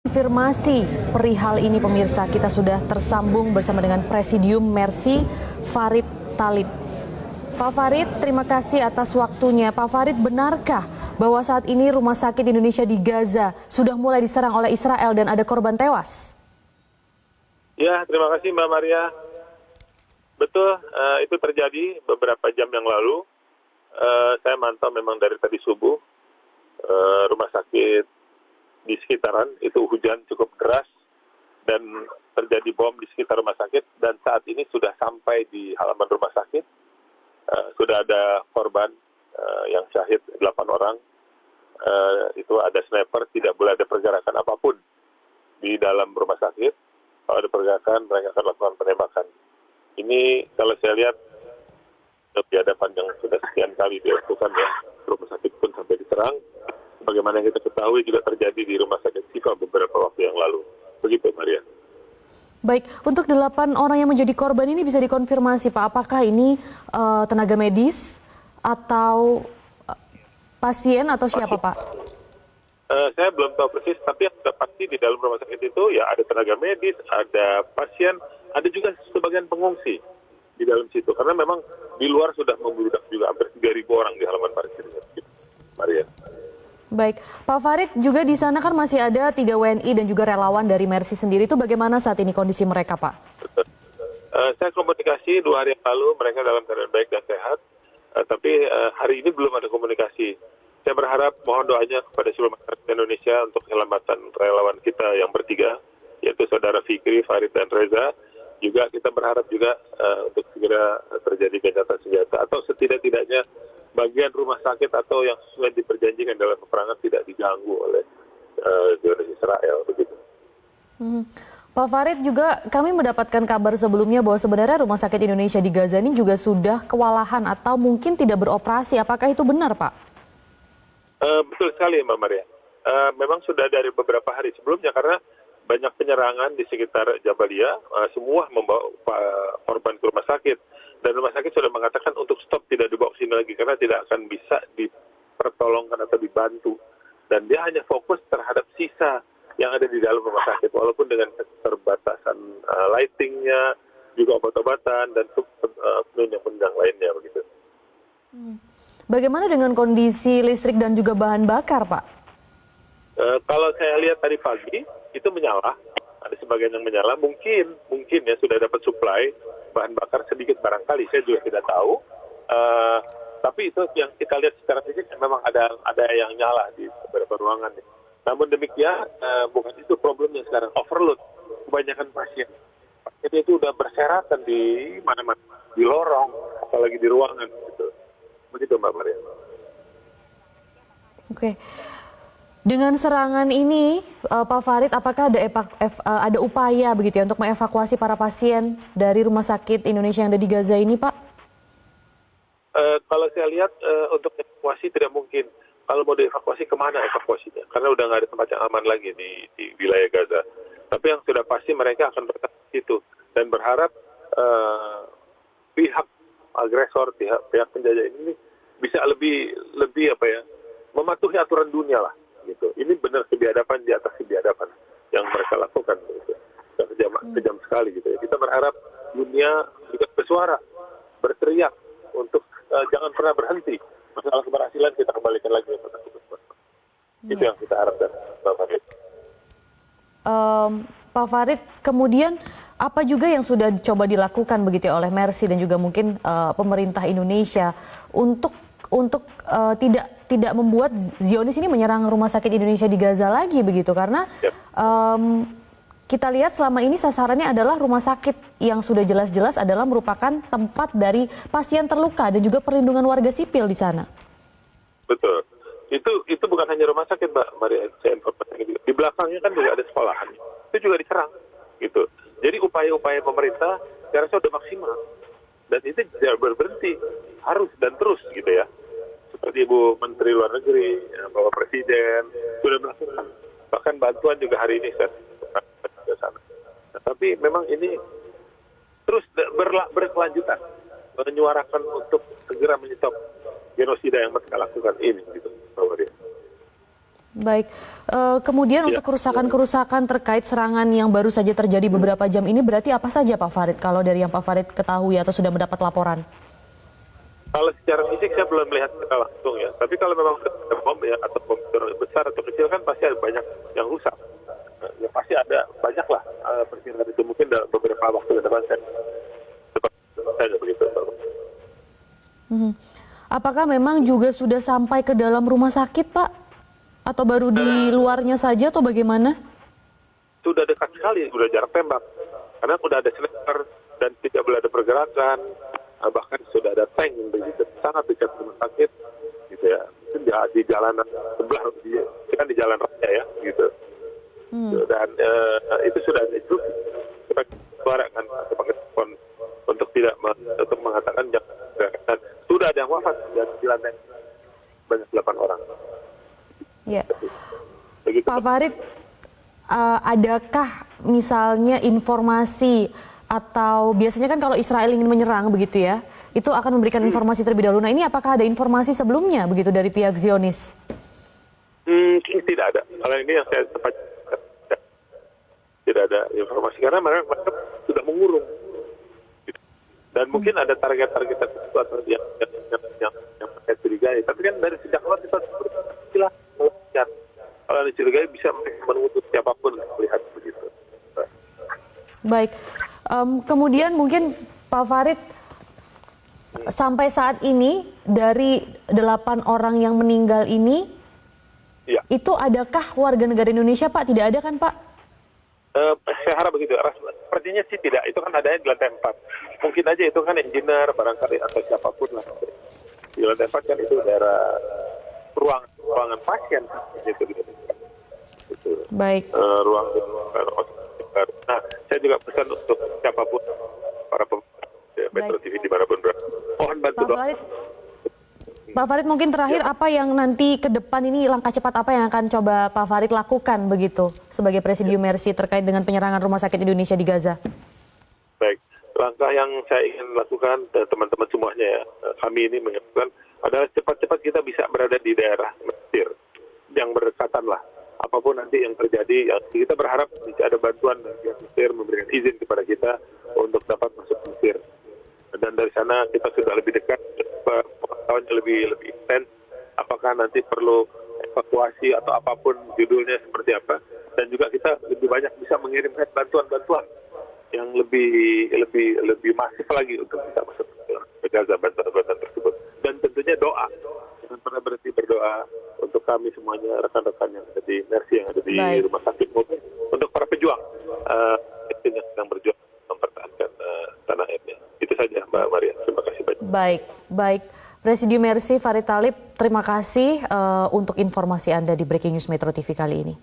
Konfirmasi perihal ini pemirsa, kita sudah tersambung bersama dengan Presidium Mercy Farid Thalib. Pak Farid, terima kasih atas waktunya. Pak Farid, benarkah bahwa saat ini Rumah Sakit Indonesia di Gaza sudah mulai diserang oleh Israel dan ada korban tewas? Ya, terima kasih Mbak Maria. Betul, itu terjadi beberapa jam yang lalu. Saya mantau memang dari tadi subuh, rumah sakit di sekitaran itu hujan cukup deras dan terjadi bom di sekitar rumah sakit, dan saat ini sudah sampai di halaman rumah sakit. Sudah ada korban yang syahid 8 orang. Itu ada sniper, tidak boleh ada pergerakan apapun di dalam rumah sakit. Kalau ada pergerakan, mereka akan lakukan penembakan. Ini kalau saya lihat biadaban yang sudah sekian kali dilakukan, ya, rumah sakit pun sampai diserang. Bagaimana yang kita ketahui juga terjadi di Rumah Sakit Sifa beberapa waktu yang lalu. Begitu, Maria. Baik, untuk 8 orang yang menjadi korban ini bisa dikonfirmasi, Pak, apakah ini tenaga medis atau pasien atau siapa, Pak? Saya belum tahu persis, tapi yang sudah pasti di dalam rumah sakit itu ya ada tenaga medis, ada pasien, ada juga sebagian pengungsi di dalam situ. Karena memang di luar sudah membludak juga hampir 3.000 orang di halaman parkir. Maria. Baik, Pak Farid, juga di sana kan masih ada 3 WNI dan juga relawan dari Mercy sendiri. Itu bagaimana saat ini kondisi mereka, Pak? Saya komunikasi 2 hari yang lalu, mereka dalam keadaan baik dan sehat. Tapi hari ini belum ada komunikasi. Saya berharap mohon doanya kepada seluruh masyarakat Indonesia untuk keselamatan relawan kita yang bertiga, yaitu Saudara Fikri, Farid, dan Reza. Juga kita berharap juga untuk segera terjadi gencatan senjata, atau setidak-tidaknya bagian rumah sakit atau yang sesuai diperjanjikan dalam peperangan tidak diganggu oleh Israel, begitu. Pak Farid, juga kami mendapatkan kabar sebelumnya bahwa sebenarnya Rumah Sakit Indonesia di Gaza ini juga sudah kewalahan atau mungkin tidak beroperasi. Apakah itu benar, Pak? Betul sekali, Mbak Maria. Memang sudah dari beberapa hari sebelumnya, karena banyak penyerangan di sekitar Jabalia, semua membawa korban ke rumah sakit. Dan rumah sakit sudah mengatakan untuk stop, tidak dibawa ke sini lagi, karena tidak akan bisa dipertolongkan atau dibantu. Dan dia hanya fokus terhadap sisa yang ada di dalam rumah sakit, walaupun dengan keterbatasan lightingnya, juga obat-obatan, dan penunjang-penunjang lainnya, begitu. Bagaimana dengan kondisi listrik dan juga bahan bakar, Pak? Kalau saya lihat tadi pagi, itu menyala. Ada sebagian yang menyala, mungkin ya sudah dapat suplai bahan bakar sedikit barangkali, saya juga tidak tahu. Tapi itu yang kita lihat secara fisik memang ada yang nyala di beberapa ruangan. Namun demikian, bukan itu problemnya sekarang, overload. Kebanyakan pasien itu udah berserakan di mana-mana, di lorong, apalagi di ruangan. Gitu. Begitu, Mbak Maria. Oke. Dengan serangan ini, Pak Farid, apakah ada upaya begitu ya untuk mengevakuasi para pasien dari Rumah Sakit Indonesia yang ada di Gaza ini, Pak? Kalau saya lihat untuk evakuasi tidak mungkin. Kalau mau dievakuasi, kemana evakuasinya? Karena udah nggak ada tempat yang aman lagi di wilayah Gaza. Tapi yang sudah pasti mereka akan bertahan di situ dan berharap pihak agresor, pihak penjajah ini bisa lebih mematuhi aturan dunia lah. Gitu. Ini benar kebiadaban di atas kebiadaban yang mereka lakukan, gitu. Kejam sekali, gitu ya. Kita berharap dunia juga bersuara, berteriak untuk jangan pernah berhenti. Masalah keberhasilan kita kembalikan lagi. Itu yang kita harapkan, Pak Farid. Pak Farid, kemudian apa juga yang sudah coba dilakukan begitu ya oleh Mercy dan juga mungkin pemerintah Indonesia untuk tidak membuat Zionis ini menyerang Rumah Sakit Indonesia di Gaza lagi begitu, karena kita lihat selama ini sasarannya adalah rumah sakit yang sudah jelas-jelas adalah merupakan tempat dari pasien terluka dan juga perlindungan warga sipil di sana. Betul, itu bukan hanya rumah sakit, Mbak Maria. Saya informasikan juga di belakangnya kan juga ada sekolahan, itu juga diserang, gitu. Jadi upaya-upaya pemerintah saya rasa sudah maksimal dan itu tidak berhenti, harus dan terus, gitu ya. Seperti Ibu Menteri Luar Negeri, Bapak Presiden sudah melakukan, bahkan bantuan juga hari ini saya ke sana. Tapi memang ini terus berkelanjutan, menyuarakan untuk segera menyetop genosida yang mereka lakukan ini, gitu. Baik, kemudian untuk kerusakan-kerusakan terkait serangan yang baru saja terjadi beberapa jam ini berarti apa saja Pak Farid kalau dari yang Pak Farid ketahui atau sudah mendapat laporan? Kalau secara fisik saya belum melihat secara langsung ya, tapi kalau memang ada bom ya atau bom besar atau kecil kan pasti ada banyak yang rusak. Ya pasti ada banyak lah perkiraan itu mungkin dalam beberapa waktu ke depan saya begitu. Apakah memang juga sudah sampai ke dalam rumah sakit Pak? Atau baru di luarnya saja atau bagaimana? Sudah dekat sekali, sudah jarak tembak. Karena sudah ada sniper dan tidak boleh ada pergerakan, bahkan sudah ada tank yang begitu sangat dekat rumah sakit, gitu ya. Itu di jalanan sebelah, kan di jalan raya ya, gitu. Dan itu sudah ada itu kita suarakan pakai telepon untuk tidak untuk mengatakan jangan. Sudah ada yang wafat di lantai banyak 8 orang. Ya, Begitu. Pak Farid, adakah misalnya informasi atau biasanya kan kalau Israel ingin menyerang begitu ya, itu akan memberikan informasi terlebih dahulu. Nah ini apakah ada informasi sebelumnya begitu dari pihak Zionis? Tidak ada. Kalau ini yang saya tepat tidak ada informasi karena mereka sudah mengurung. Dan mungkin ada target-target tertentu atau yang mereka curigai. Tapi kan dari sejak awal kita silahkan melihat. Kalau dicurigai bisa menuntut siapapun melihat begitu. Baik, kemudian mungkin Pak Farid, sampai saat ini dari 8 orang yang meninggal ini, Ya. itu adakah warga negara Indonesia Pak? Tidak ada kan Pak? Saya harap begitu. Sepertinya sih tidak. Itu kan adanya di lantai 4. Mungkin aja itu kan engineer barangkali atau siapapun lah. Di lantai 4 kan itu daerah ruangan pasien gitu. Baik. Ruang. Nah, saya juga pesan untuk siapapun para pemirsa Metro TV dimanapun berada. Mohon bantu doa. Pak Farid mungkin terakhir apa yang nanti ke depan ini langkah cepat apa yang akan coba Pak Farid lakukan begitu sebagai Presidium Mercy terkait dengan penyerangan rumah sakit Indonesia di Gaza? Baik, langkah yang saya ingin lakukan dan teman-teman semuanya ya, kami ini menyampaikan adalah cepat-cepat kita bisa berada di daerah Mesir yang berdekatan lah. Apapun nanti yang terjadi, kita berharap bisa ada bantuan dari pihak Mesir memberikan izin kepada kita untuk dapat masuk Mesir. Dan dari sana kita sudah lebih dekat, pengetahuan lebih intens. Apakah nanti perlu evakuasi atau apapun judulnya seperti apa? Dan juga kita lebih banyak bisa mengirimkan bantuan-bantuan yang lebih masif lagi untuk kita masuk ke Gaza, bantuan-bantuan tersebut. Dan tentunya doa, jangan pernah berhenti berdoa untuk kami semuanya, rekan-rekan yang ada di Mercy, yang ada di rumah sakit maupun untuk para pejuang yang sedang berjuang mempertahankan tanah airnya. Itu saja Mbak Maria, terima kasih banyak. Baik. Presidium Mercy Farid Thalib, terima kasih untuk informasi Anda di Breaking News Metro TV kali ini.